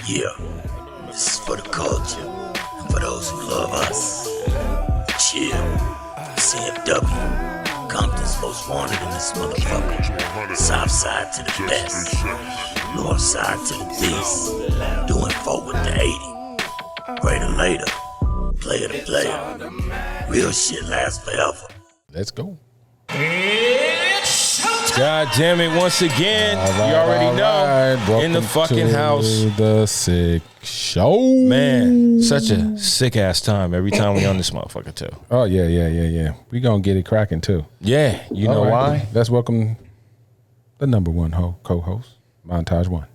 Yeah, this is for the culture and for those who love us. Chill, CFW, Compton's most wanted in this motherfucker. South side to the best, north side to the beast. Doing folk with the 80. Greater later, player to player. Real shit lasts forever. Let's go. God damn it, once again, you already know, in the fucking house. The Sick Show. Man, such a sick ass time every time we on this motherfucker too. Oh, yeah. We gonna get it cracking too. Yeah, you know why? Let's welcome the number one co-host, Montage One.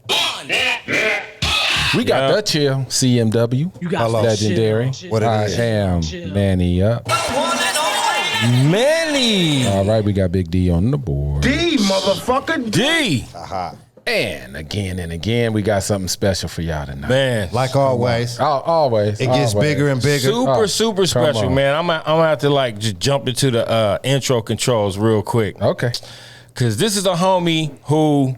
We got the chill, CMW. You got legendary. What it is. I am MannyUP. Manny. All right, we got Big D on the board. D, motherfucker. D. And again, we got something special for y'all tonight. Man, Like always. Always. It gets bigger and bigger. super special, on. man. I'm gonna have to like just jump into the intro controls real quick. Okay. Cause this is a homie who,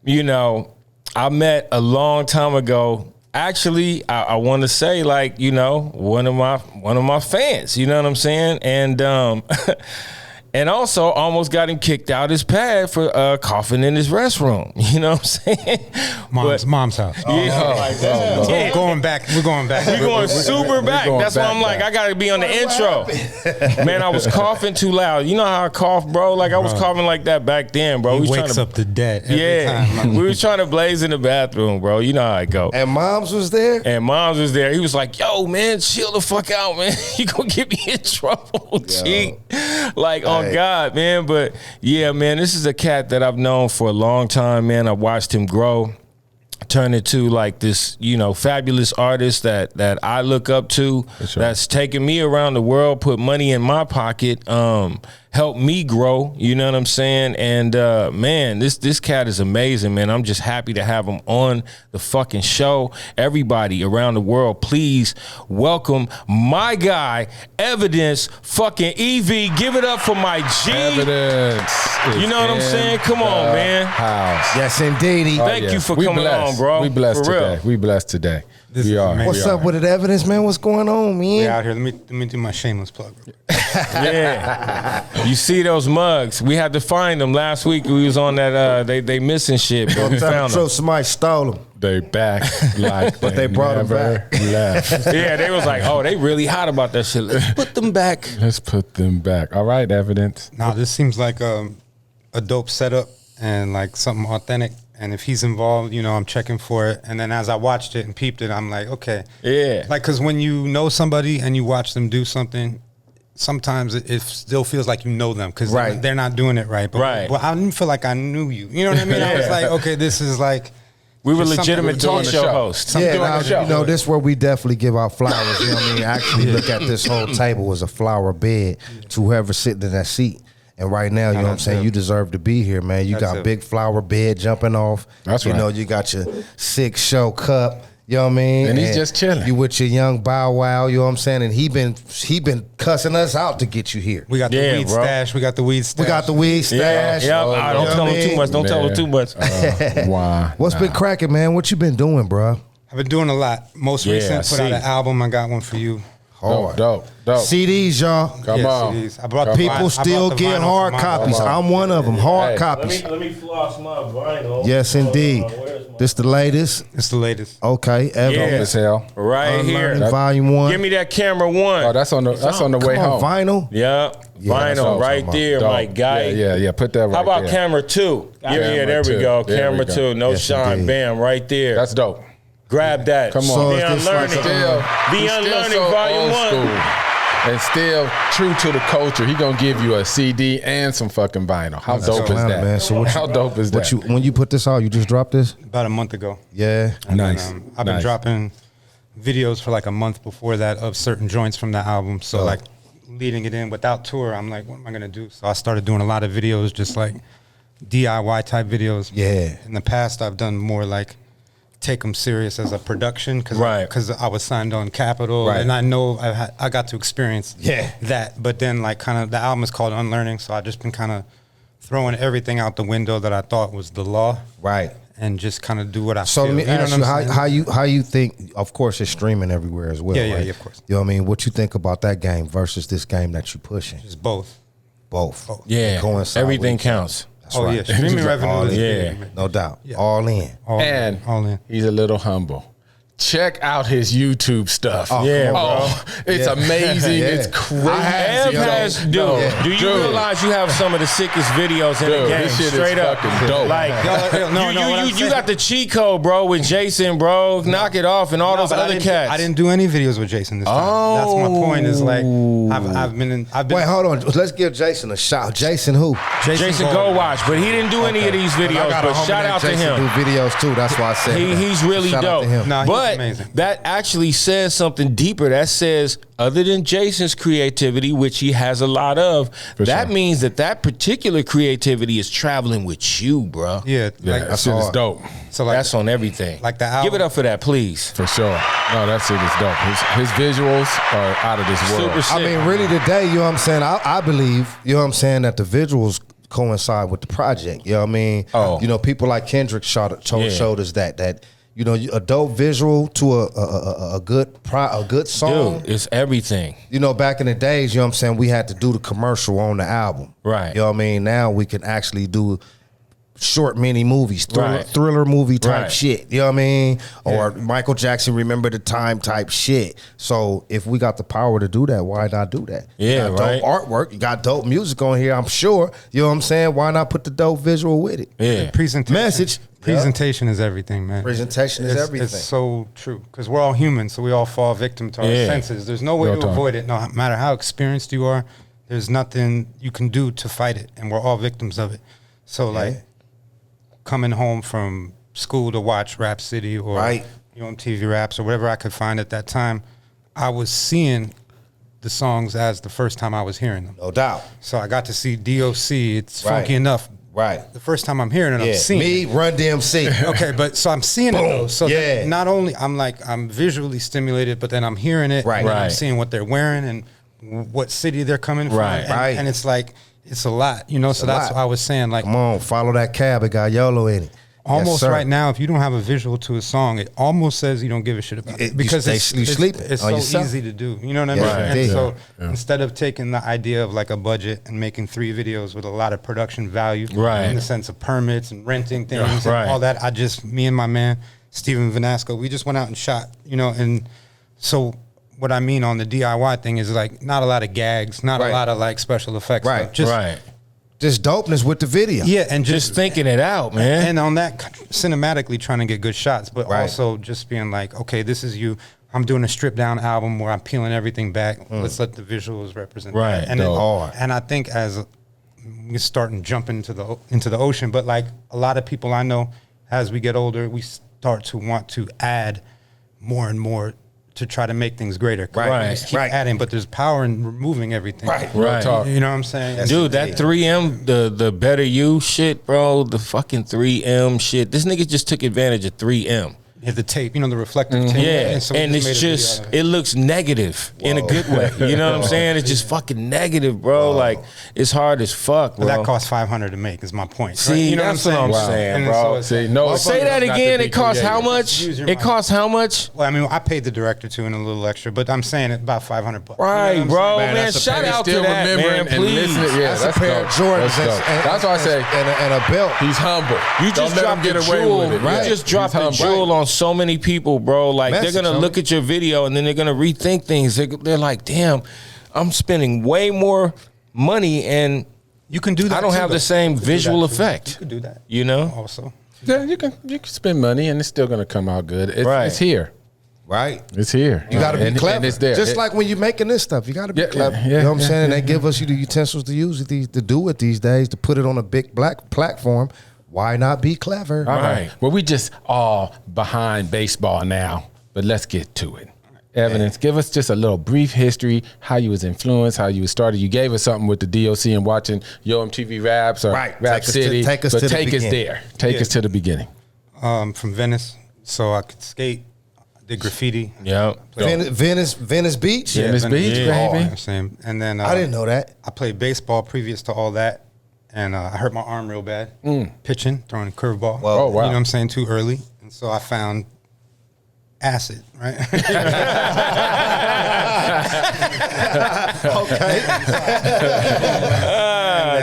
you know, I met a long time ago. Actually, I want to say, like, you know, one of my fans. You know what I'm saying? And and also almost got him kicked out his pad for coughing in his restroom. You know what I'm saying? Mom's house. Yeah, Going back. We're going back. We're going super back. That's why I'm like, I got to be on the intro. Man, I was coughing too loud. You know how I cough, bro? Like, I was coughing like that back then, bro. He wakes up the dead every time. We were trying to blaze in the bathroom, bro. You know how I go. And Moms was there? And Moms was there. He was like, yo, man, chill the fuck out, man. You gonna get me in trouble, G. Like, on God, man. But, yeah, man, this is a cat that I've known for a long time, man. I watched him grow. Turn into like this, you know, fabulous artist that I look up to. That's taken me around the world, put money in my pocket, helped me grow. You know what I'm saying? And man, this cat is amazing, man. I'm just happy to have him on the fucking show. Everybody around the world, please welcome my guy, Evidence fucking EV. Give it up for my G. Evidence. You know what I'm saying? Come on, man. House. Yes, indeedy. Thank you for coming on, bro. We blessed For real. today. We blessed today. We are. What's up with it, Evidence, man? What's going on, man? We out here. Let me do my shameless plug. Yeah. You see those mugs. We had to find them. Last week we was on that they missing shit, but we found them. Somebody stole them. They back like But they brought them never back. left. Yeah, they was like, oh, they really hot about that shit. Let's put them back. Let's put them back. All right, Evidence. Now this seems like a dope setup and like something authentic. And if he's involved, you know, I'm checking for it. And then as I watched it and peeped it, I'm like, okay. Yeah. Like, because when you know somebody and you watch them do something, sometimes it still feels like you know them because they're not doing it right. But well, I didn't feel like I knew you. You know what I mean? I was like, okay, this is like. We were legitimate talk show hosts. Yeah, now, you know, this is where we definitely give out flowers. You know what I mean? Actually, look at this whole table as a flower bed to whoever's sitting in that seat. And right now, you know what I'm saying, you deserve to be here, man. You got big flower bed jumping off. That's right. You know, you got your Sick Show cup. You know what I mean? And he's just chilling. You with your young Bow Wow, you know what I'm saying? And he been cussing us out to get you here. We got the weed stash. We got the weed stash. We got the weed stash. Yeah. Don't tell him too much. Don't tell him too much. Why? What's been cracking, man? What you been doing, bro? I've been doing a lot. Most recent, put out an album. I got one for you. Dope. CDs, y'all. Come on. CDs. I brought People still get hard copies. I'm one of them. Hard copies. Let me floss my vinyl. Yes, indeed. This the latest. It's the latest. Okay, Dope as hell. Right here. Volume 1. Give me that camera 1. Oh, that's on the way home. Vinyl. Yeah, vinyl right there, Dope. my guy. Yeah. Put that right there. How about camera 2? Yeah, there we go. Camera 2. No Yes, shine. indeed. Bam, right there. That's dope. Grab that. Come on. So The is this like Unlearning. The Unlearning Volume 1. And still true to the culture, he gonna give you a CD and some fucking vinyl. How dope is that? Man. So how dope is that? When you put this out, you just dropped this? About a month ago. Yeah. And Nice. then, I've been dropping videos for like a month before that of certain joints from the album. So like leading it in without tour, I'm like, what am I gonna do? So I started doing a lot of videos, just like DIY type videos. Yeah. In the past, I've done more like take them serious as a production because I was signed on Capitol and I know I got to experience that. But then like kind of the album is called Unlearning, so I just been kind of throwing everything out the window that I thought was the law. Right. and just kind of do what I So feel. let me ask know you, what I'm saying? how you think? Of course, it's streaming everywhere as well. Yeah, right? yeah, of course. You know what I mean? What you think about that game versus this game that you pushing? It's both. Both. Yeah, Coincide everything with each other. counts. That's Oh right. yeah, streaming revenue All is in. big. Yeah. No doubt. Yeah. All in. And all in. He's a little humble. Check out his YouTube stuff. Yeah, bro. Oh, it's amazing. Yeah. It's crazy. Ev has, dude. Do you realize you have some of the sickest videos in the game? This shit Straight is up, fucking dope. like you got the cheat code, bro, with Jason, bro. Knock it off, and all those other cats. I didn't do any videos with Jason this time. That's my point. Is like I've been. Wait, hold on. Let's give Jason a shout. Jason who? Jason Go Watch, but he didn't do any of these videos. But shout out to him. Do videos too. That's why I said He's really shout out dope. to him. No, he's But amazing. that actually says something deeper. That says, other than Jason's creativity, which he has a lot of, that means that particular creativity is traveling with you, bro. Yeah, Yeah, like that shit is dope. so like That's on everything. Like the album. Give it up for that, please. For sure. No, that shit is dope. His visuals are out of this world. Super sick. I mean, really today, you know what I'm saying? I believe, you know what I'm saying, that the visuals coincide with the project. You know what I mean? Oh. You know, people like Kendrick showed us that you know, a dope visual to a good song. Dude, it's everything. You know, back in the days, you know what I'm saying, we had to do the commercial on the album. Right. You know what I mean? Now we can actually do short mini movies, Right. thriller movie type Right. shit. You know what I mean? Or Michael Jackson Remember the Time type shit. So if we got the power to do that, why not do that? Yeah, you got right. dope artwork, you got dope music on here, I'm sure. You know what I'm saying? Why not put the dope visual with it? Yeah. presentation. Message. Presentation is everything, man. Presentation is It's- everything. It's so true because we're all human, so we all fall victim to our Yeah. senses. There's no way Real to talk. avoid it. No matter how experienced you are, there's nothing you can do to fight it, and we're all victims of it. So like coming home from school to watch Rap City or Right. MTV Raps or whatever I could find at that time, I was seeing the songs as the first time I was hearing them. No doubt. So I got to see DOC. It's Right. funky enough. Right. The first time I'm hearing it, Yeah. I'm seeing Me, it. Run DMC. Okay, but so I'm seeing it though. So Yeah. that not only I'm visually stimulated, but then I'm hearing it. Right. And then I'm Right. seeing what they're wearing and what city they're coming from. Right. And, Right. and it's like it's a lot, you know. So a that's lot. what I was saying. Like Come on, follow that cab. It got YOLO in it. almost Yes, sir. right now, if you don't have a visual to a song, it almost says you don't give a shit about You it because stay- it's you sleeping it's on so yourself. easy to do. You know what I Yeah, mean? right. And Yeah. so instead of taking the idea of like a budget and making 3 videos with a lot of production value, Right. in the sense of permits and renting things, Right. and all that, me and my man Steven Vanasco, we just went out and shot. You know, and so. What I mean on the DIY thing is like not a lot of gags, not Right. a lot of like special effects, Right. stuff. Just, Right. Just dopeness with the video. yeah, and Just thinking it out, man. and on that cinematically trying to get good shots, but Right. also just being like, okay, this is you. I'm doing a stripped down album where I'm peeling everything back. Let's let the visuals represent. Right. that. And Hard. and I think as we start and jump into the ocean, but like a lot of people I know, as we get older, we start to want to add more and more to try to make things greater. Right. We just keep Right. adding, but there's power in removing everything. Right. Right. talk. You know what I'm saying? Dude, that 3M, the better you shit, bro, the fucking 3M shit. This nigga just took advantage of 3M. Yeah, the tape, you know, the reflective tape. Yeah, so we and just it's made a video just, out of it. it looks negative in a good way. You know what I'm saying? It's just fucking negative, bro. Like, it's hard as fuck, bro. But that cost $500 to make is my point. See, you know that's what I'm Wow. saying, And bro. so it's See, like- no, Say that got to again. be It costs how creative. much? Use your It mind. costs how much? Well, I mean, I paid the director too and a little extra, but I'm saying it about $500. Right, You know what I'm bro, saying? man. that's a Shout pain. out to Still that, remembering man. and Please. listening. Yeah, That's that's a pair dope. of Jordans. That's dope. That's why I say and a belt. he's humble. You just Don't let him dropped a get away jewel. with it. You Right. just dropped He's a humble. jewel on so many people, bro. Like Message, they're gonna homie. look at your video and then they're gonna rethink things. They're like, damn, I'm spending way more money and You can do that. I don't too, have though. the same You can do visual that, too. effect. You could do that. You know? Also. Yeah, you can spend money and it's still gonna come out good. It's, Right. it's here. Right. It's here. You got to be And- clever. And it's there. Just like when you're making this stuff, you got to be Yeah, clever. yeah, you know what I'm yeah, saying? And yeah, they give us you the utensils to use it, to do it these days, to put it on a big black platform. Why not be clever? All right. Right. Well, we just all behind baseball now, but let's get to it. Evidence. Give us just a little brief history, how you was influenced, how you was started. You gave us something with the DOC and watching Yo MTV Raps or Right. Rap Take us to- City. take us but to the take us beginning. there. Take Yeah. us to the beginning. From Venice, so I could skate, did graffiti. Yeah. Venice Beach? Venice Beach, yeah. baby. Same. And then I didn't know that. I played baseball previous to all that. and I hurt my arm real bad, pitching, throwing a curveball. Oh, wow. You know what I'm saying? Too early. And so I found acid, right?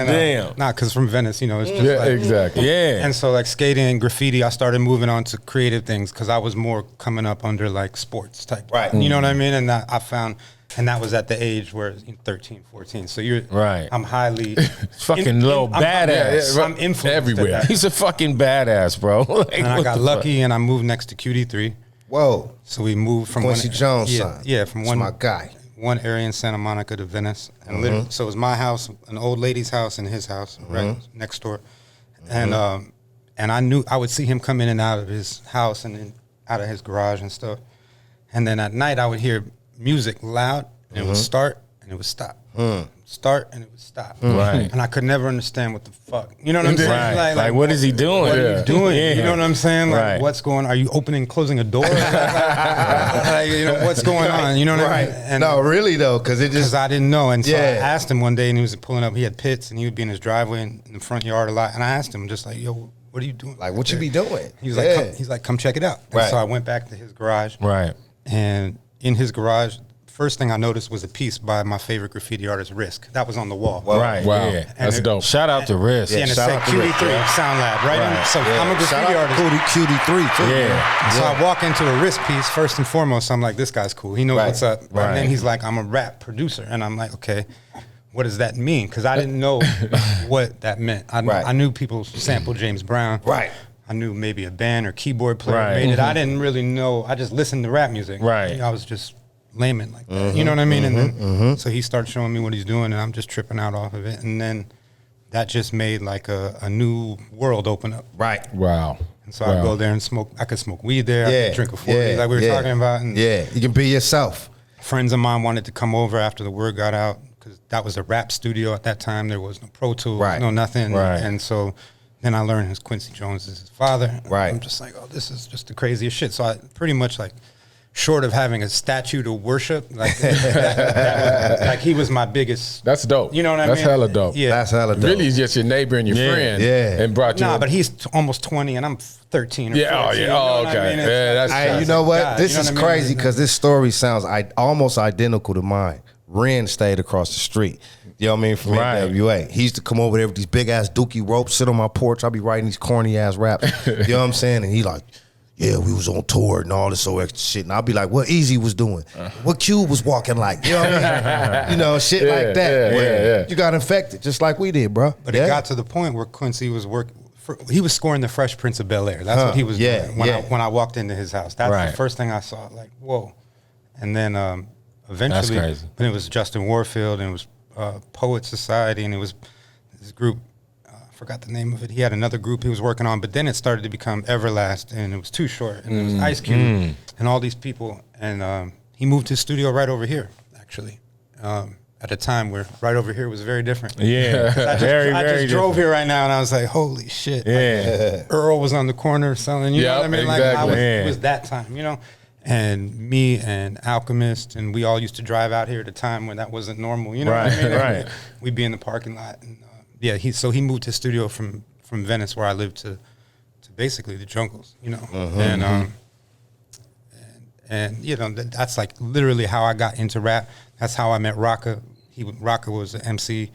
Damn. Nah, because from Venice, you know, it's just Yeah, like, exactly. Yeah. and so like skating and graffiti, I started moving on to creative things because I was more coming up under like sports type. Right. You know what I mean? And I found, and that was at the age where 13, 14. So you're Right. I'm highly Fucking little badass. I'm influenced Everywhere. at that. He's a fucking badass, bro. Like, And I what got the lucky and I moved next to QD3. Whoa. So we moved from Quincy one, Jones' yeah, son. Yeah, from That's one my guy. one area in Santa Monica to Venice, and literally, so it was my house, an old lady's house, and his house right next door, and I knew I would see him come in and out of his house and then out of his garage and stuff, and then at night I would hear music loud, and it would start and it would stop, start and it would stop, Right. and I could never understand what the fuck, you know what I'm saying? Right. Like, what is he doing? What are you doing? Yeah. You know what I'm saying? Like, Right. what's going on? Are you opening, closing a door? Like, you know, what's going on? You know what I mean? And no, really though, because it because just I didn't know. And so I Yeah. asked him one day, and he was pulling up. He had pits, and he would be in his driveway in the front yard a lot. And I asked him, just like, yo, what are you doing? like, what you be doing? He was like, come check it out. And Right. so I went back to his garage. Right. And in his garage, first thing I noticed was a piece by my favorite graffiti artist, Risk. That was on the wall. Right. Wow. Yeah. That's And dope. Shout out to Riz. Yeah, and it shout said out to Rick, QD3 yeah. Sound Lab, right? Right. So Yeah. I'm a Shout graffiti out artist. QD3 too. Yeah. So I walk into a Risk piece, first and foremost, I'm like, this guy's cool. He knows Right. what's up. Right. And then he's like, I'm a rap producer. And I'm like, okay, what does that mean? Because I didn't know what that meant. Right. I knew people sampled James Brown. Right. I knew maybe a band or keyboard player Right. made it. I didn't really know. I just listened to rap music. Right. I was just layman like that. You know what I mean? And then so he started showing me what he's doing, and I'm just tripping out off of it. And then that just made like a new world open up. Right. Wow. And so I go there and smoke. I could smoke weed there. I Yeah. could drink a 40, like we were talking about. And yeah, you can be yourself. friends of mine wanted to come over after the word got out because that was a rap studio at that time. There was no Pro Tools, Right. no nothing. Right. And so then I learned his Quincy Jones is his father. Right. I'm just like, oh, this is just the craziest shit. So I pretty much like, short of having a statue to worship, like like he was my biggest. That's dope. You know what I That's mean? hella dope. Yeah. That's hella dope. Really, he's just your neighbor and your Yeah. friend. Yeah. And brought you. Nah, a- but he's almost 20 and I'm 13 or Yeah, oh, 14. yeah. You know Oh, what okay. I mean? Yeah, that's- Hey, you That's know what? God, This you know is what I mean? crazy because this story sounds almost identical to mine. Ren stayed across the street. You know what I mean? From Right. NWA. He used to come over there with these big ass dookie ropes, sit on my porch. I'll be writing these corny ass raps. You know what I'm saying? And he like, yeah, we was on tour and all this so extra shit. And I'll be like, what Easy was doing? What Cube was walking like? You know what I mean? You know, shit Yeah, like that. yeah, where yeah, yeah. You got infected just like we did, bro. But it got to the point where Quincy was he was scoring the Fresh Prince of Bel-Air. That's what he was yeah, doing yeah. when I walked into his house. That's Right. the first thing I saw. Like, whoa. And then eventually, crazy. then it was Justin Warfield, and it was Poet Society, and it was this group. I forgot the name of it. He had another group he was working on, but then it started to become Everlast, and it was Too Short, and it was Ice Cube, and all these people. And he moved his studio right over here, actually. At a time where right over here was very different. Yeah. I very just drove different. here right now, and I was like, "Holy shit!" Yeah. Like, Earl was on the corner selling. You know Yep, what I mean? Like exactly. Yeah. it was that time, you know. And me and Alchemist, and we all used to drive out here at a time when that wasn't normal. You know what I Right, mean? right. We'd be in the parking lot, and yeah. He moved his studio from Venice, where I lived, to basically the jungles. You know, and you know that's like literally how I got into rap. That's how I met Raka. Raka was an MC,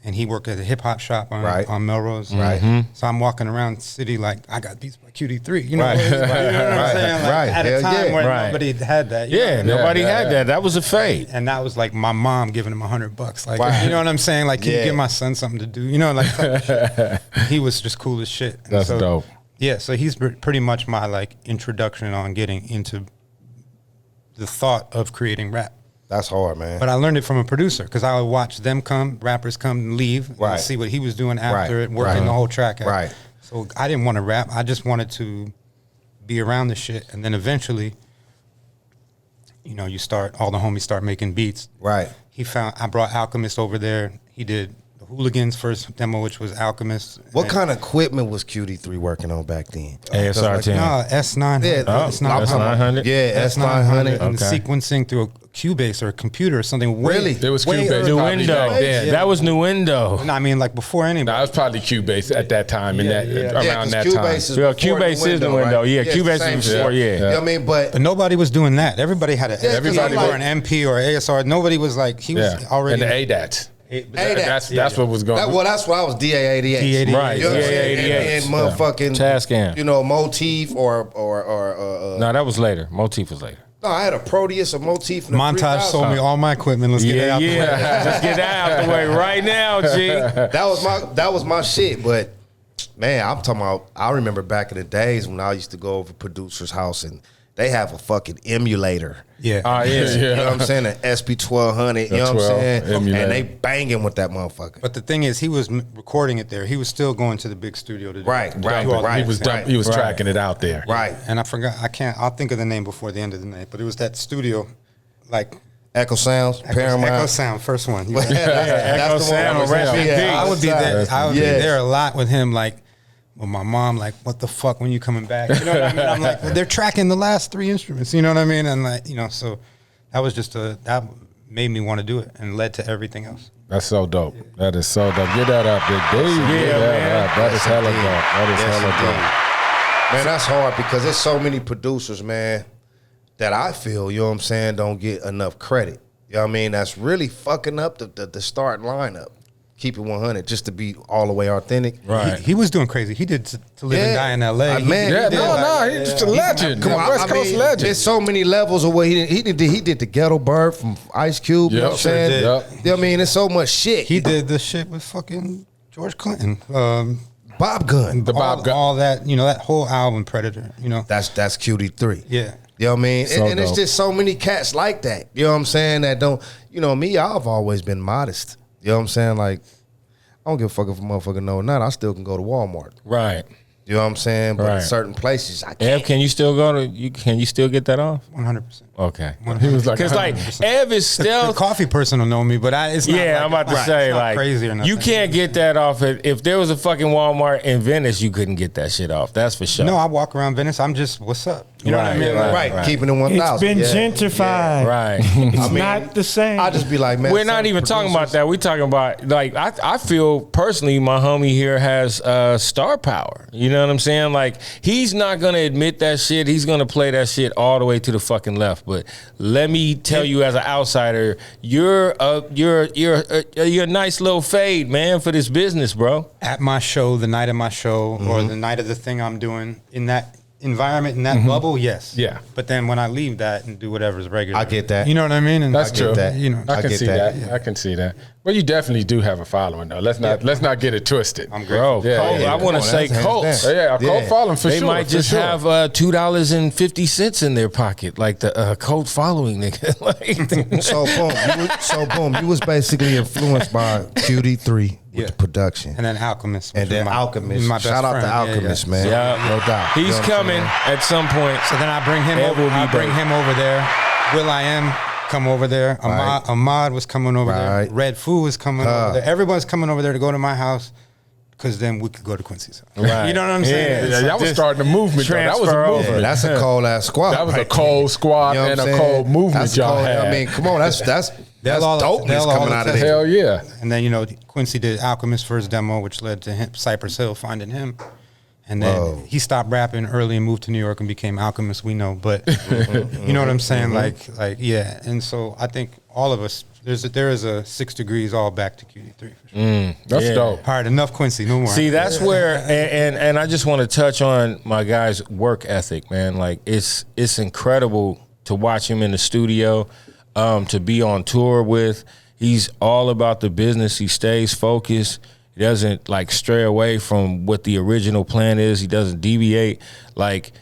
and he worked at a hip hop shop on Melrose. Right. So I'm walking around the city like I got beats by QD3. You know, Right. you know what I'm saying? Like, Right. At a Hell time yeah. where Right. nobody had that. you Yeah, know? nobody yeah, had yeah. that. That was a fade. And that was like my mom giving him $100. Like, Wow. you know what I'm saying? Like, can you Yeah. give my son something to do? You know, like type of shit. He was just cool as shit. And That's dope. Yeah, so he's pretty much my like introduction on getting into the thought of creating rap. That's hard, man. But I learned it from a producer because I would watch them rappers come and leave, Right. and see what he was doing after Right. it, working Right. the whole track out. Right. So I didn't want to rap. I just wanted to be around the shit. And then eventually, you know, all the homies start making beats. Right. I brought Alchemist over there. He did the Hooligans first demo, which was Alchemist. What And- kind of equipment was QD3 working on back then? ASR 10. No, S900. Yeah, S900. S900? Yeah, S900. And the Okay. sequencing through a Cubase or a computer or something. Really? There was way Cubase. early. New Probably window. back then. That was new window. No, I mean like before anybody. Nah, it was probably Cubase at that time, Yeah, around that time. Yeah, Cubase is the window. Yeah, it's the Cubase same is shit. before, yeah. You know what I mean? But But nobody was doing that. Everybody had a everybody or was- an MP or ASR. Nobody was like he was already and the ADATs. ADATs. That's what was going. that's what I was DA88. DA88. Right. You know what I'm Yeah, saying? yeah, yeah. And motherfucking Tascam. You know, Motif or No, that was later. Motif was later. no, I had a Proteus, a Motif, and a Montage 3000. sold me all my equipment. Let's get it out the way. Let's get that out the way right now, G. That was my shit. But man, I'm talking about. I remember back in the days when I used to go over producer's house and they have a fucking emulator. Yeah. Oh, yeah. You know what I'm saying? An SP1200. You know what I'm 12 saying? emulator. And they banging with that motherfucker. But the thing is, he was recording it there. He was still going to the big studio to do Right, do right, all the right. He was mixing. he was Right. tracking it out there. Right. And I forgot. I'll think of the name before the end of the night. But it was that studio, like Echo Sounds, Paramount. Echo Sound, first one. That's the Echo one. Sound, rest in Yeah, peace. I would be there. I would be Yes. there a lot with him. Like with my mom. Like, what the fuck? When you coming back? You know what I mean? I'm like, well, they're tracking the last 3 instruments. You know what I mean? And like, so that was just that made me want to do it and led to everything else. That's so dope. That is so dope. Get that up, big dude. Get that man. up. That is hella dope. That is Yes, hella indeed. dope. Man, that's hard because there's so many producers, man, that I feel, you know what I'm saying, don't get enough credit. You know what I mean? That's really fucking up the starting lineup. Keep it 100 just to be all the way authentic. Right. He was doing crazy. He did to live and die in L.A. Man, Yeah, he did. he's just a legend. Come on, West I Coast mean, legend. there's so many levels of what he did the Ghetto Bird from Ice Cube. You know what I'm Sure saying? did. Yep. You know what I mean? There's so much shit. He did the shit with fucking George Clinton. Bob Gunn. The Bob Gunn. All that, that whole album, Predator, That's QD3. Yeah. You know what I mean? So And it's dope. just so many cats like that. You know what I'm saying? That don't, me, I've always been modest. You know what I'm saying? Like, I don't give a fuck if a motherfucker know or not. I still can go to Walmart. Right. You know what I'm saying? But in Right. certain places, I Ev, can't. can you still go to? Can you still get that off? 100%. Okay. He was like, Because like 100%. Ev is The stealth. coffee person will know me, but it's not. Yeah, like, I'm about to right, say it's not like crazy or nothing. you can't get that off. If there was a fucking Walmart in Venice, you couldn't get that shit off. That's for sure. No, I walk around Venice. I'm just, what's up? You know what I mean? Right, Right, keeping it 1,000. It's been Yeah. gentrified. Right. It's not the same. I just be like, man. We're not some even talking about producers- that. We're talking about like I feel personally, my homie here has star power. You know what I'm saying? Like he's not gonna admit that shit. He's gonna play that shit all the way to the fucking left. But let me tell you, as an outsider, you're a nice little fade, man, for this business, bro. At my show, the night of my show, or the night of the thing I'm doing, in that environment, in that bubble, yes. Yeah. But then when I leave that and do whatever's regular. I get that. You know what I mean? And That's I true. get that. I I can get see that. that. I can see that. But you definitely do have a following, though. Let's not get it twisted. I'm Bro, grateful. Yeah, Cole, yeah, I want to yeah. say Hands Colts. down. Yeah, a cult Yeah. following for They sure. might for just sure. have $2.50 in their pocket, like the cult following nigga. Like, So boom, you was basically influenced by QD3 with the production. And then Alchemist. And which then was Alchemist. my best Shout out friend. to Yeah, Alchemist, yeah. man. Yeah. No doubt. he's You know what I'm coming saying? at some point. So then I bring him Ev over. will be I bring back. him over there. Will.I.am come over there. Right. Ahmad was coming over Right. there. Red Foo was coming over there. Everyone's coming over there to go to my house because then we could go to Quincy's house. Right. You know what I'm saying? Yeah, Yeah, that was Just starting a movement. Though. That was a transfer over. movement. Yeah, that's a cold ass squad. That was a right cold there. squad You know what and I'm a saying? cold movement That's y'all cold. had. I mean, come on, that's They'll all- dopeness they'll all coming out of attest. there. Hell yeah. And then, Quincy did Alchemist first demo, which led to him, Cypress Hill finding him. And then Whoa. he stopped rapping early and moved to New York and became Alchemist, we know. But you know what I'm saying? Like, yeah. And so I think all of us, there is a 6 degrees all back to QD3 for sure. That's Yeah. dope. All right, enough Quincy, no more. See, that's where, and I just want to touch on my guy's work ethic, man. Like it's incredible to watch him in the studio, to be on tour with. He's all about the business. He stays focused. He doesn't like stray away from what the original plan is. He doesn't deviate. Like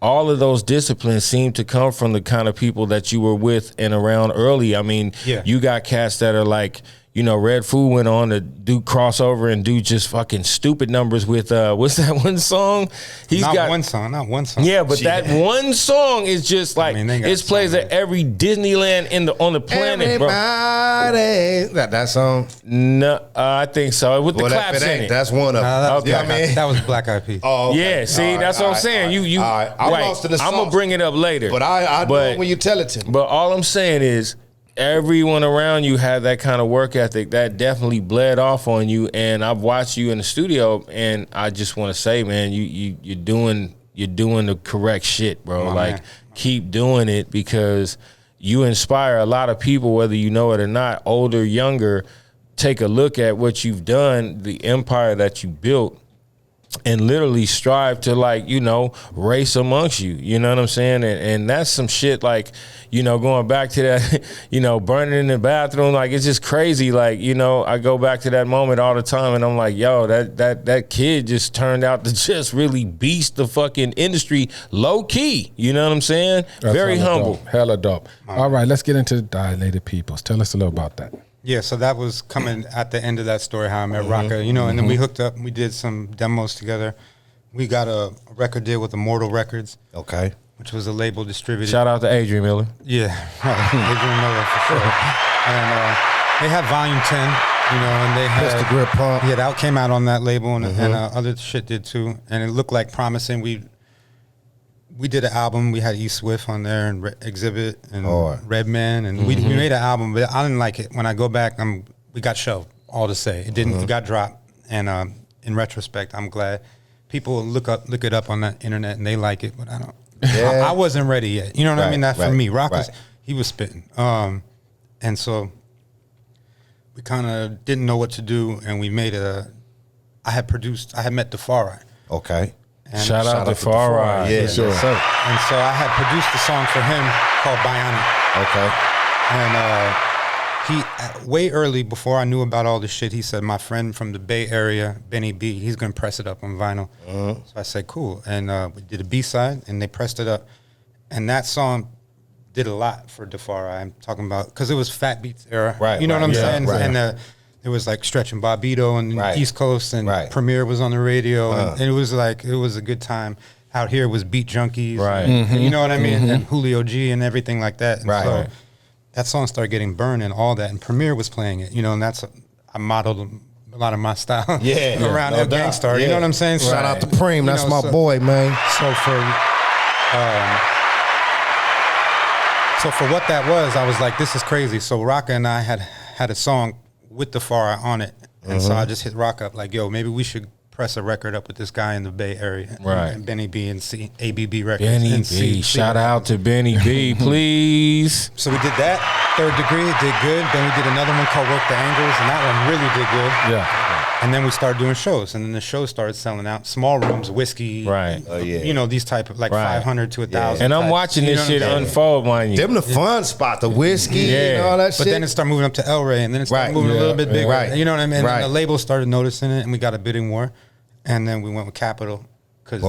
all of those disciplines seem to come from the kind of people that you were with and around early. I mean, Yeah. you got cats that are like, you know, Red Food went on to do crossover and do just fucking stupid numbers with what's that one song? Not one song. Yeah, but that one song is just like it plays at every Disneyland on the planet, bro. That song? No, I think so. With the claps in it. That's one of them. That was Black Eyed Peas. Oh, okay. Yeah, see, that's what I'm saying. You I'm lost in the I'm gonna bring it up later. But I know it when you tell it to me. But all I'm saying is, everyone around you had that kind of work ethic that definitely bled off on you. And I've watched you in the studio, and I just want to say, man, you're doing the correct shit, bro. Keep doing it, because you inspire a lot of people, whether you know it or not, older, younger. Take a look at what you've done, the empire that you built, and literally strive to, like, you know, race amongst you. You know what I'm saying? And that's some shit, like, you know, going back to that, you know, burning in the bathroom, like, it's just crazy. Like, you know, I go back to that moment all the time, and I'm like, yo, that kid just turned out to just really beast the fucking industry low key. You know what I'm saying? That's very humble. Hella dope. All right, let's get into the Dilated Peoples. Tell us a little about that. Yeah, so that was coming at the end of that story, how I met Rocka, you know, and then we hooked up and we did some demos together. We got a record deal with Immortal Records. Okay. Which was a label distributed. Shout out to Adrian Miller. Yeah, Adrian Miller for sure. And they had Volume 10, you know, and they had Pistol Grip Pump. Yeah, that came out on that label, and other shit did too. And it looked like promising. We did an album. We had E Swift on there, and Exhibit, and Redman, and we made an album, but I didn't like it. When I go back, we got shelved. All to say, it didn't. It got dropped. And in retrospect, I'm glad people look it up on the internet, and they like it, but I don't. Yeah. I wasn't ready yet. You know what I mean? That for me, Rock he was spitting, and so we kind of didn't know what to do, and we made I had met DeFarI. Okay. And shout out to DeFarI. Yeah, sure. And so I had produced a song for him called Bionic. Okay. And he, way early, before I knew about all this shit, he said, my friend from the Bay Area, Benny B, he's going to press it up on vinyl. So I said, cool. And we did a B-side, and they pressed it up. And that song did a lot for DeFarI. I'm talking about, because it was Fat Beats era. Right. You know what I'm saying? Right. And it was like Stretch and Bobbito and East Coast, and Premier was on the radio, and it was a good time. Out here was Beat Junkies, and you know what I mean, and Julio G and everything like that. And so that song started getting burned and all that, and Premier was playing it, you know, and I modeled a lot of my style around that Gangstar. You know what I'm saying? Shout out to Preem, that's my boy, man. So for what that was, I was like, this is crazy. So Rocka and I had a song with DeFarI on it. And so I just hit Rock up like, yo, maybe we should press a record up with this guy in the Bay Area. And Benny B and ABB Records. Benny B. Shout out to Benny B, please. So we did that. Third Degree, it did good. Then we did another one called Work the Angles, and that one really did good. Yeah. And then we started doing shows, and then the shows started selling out. Small rooms, whiskey, you know, these type of like 500 to 1,000. And I'm watching this shit unfold, mind you. Them the fun spot, the whiskey and all that shit. But then it started moving up to El Rey, and then it started moving a little bit bigger. You know what I mean? And the label started noticing it, and we got a bidding war. And then we went with Capitol because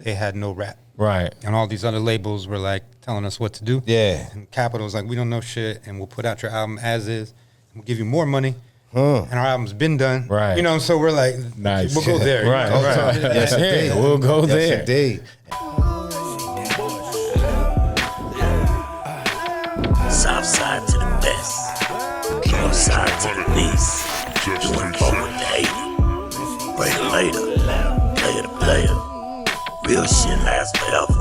they had no rap. Right. And all these other labels were like telling us what to do. Yeah. And Capitol was like, we don't know shit, and we'll put out your album as is. We'll give you more money. And our album's been done. Right. You know, so we're like, nice. We'll go there. Right. Yes, indeed. We'll go there. Yes, indeed. South side to the best, north side to the least. Doing forward to 80. Greater later, player to player. Real shit lasts forever.